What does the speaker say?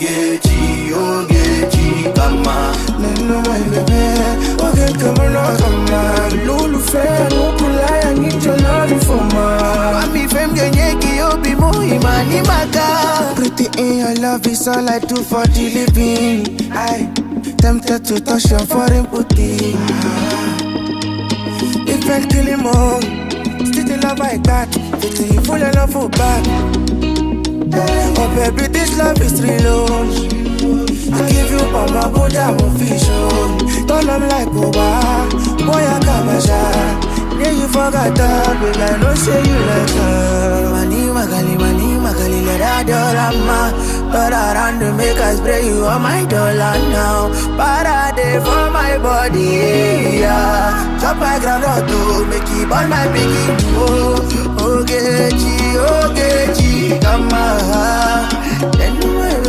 Ogechi, Ogechi, kama. Neno my baby, okay, come on, come on. Lulu fair, no kulai, I need your love for ma. Mami fem genyeki obi muhima ni maka. Pretty in your love is all I do for the living. I tempted to touch your foreign booty. It felt killing more. Still the love I got. It's a full of love for back. Oh baby, this love is real. I give you all my good official. Turn up like Oba, boy I got my shot. Yeah, you forgot that, baby, I don't say you like her. Mani magali, let that dollar ma. Turn around to make us spray you on my dollar now. Parade for my body, yeah. Chop my ground to make it on my biggie. Oh, Ogechi, Ogechi, come on.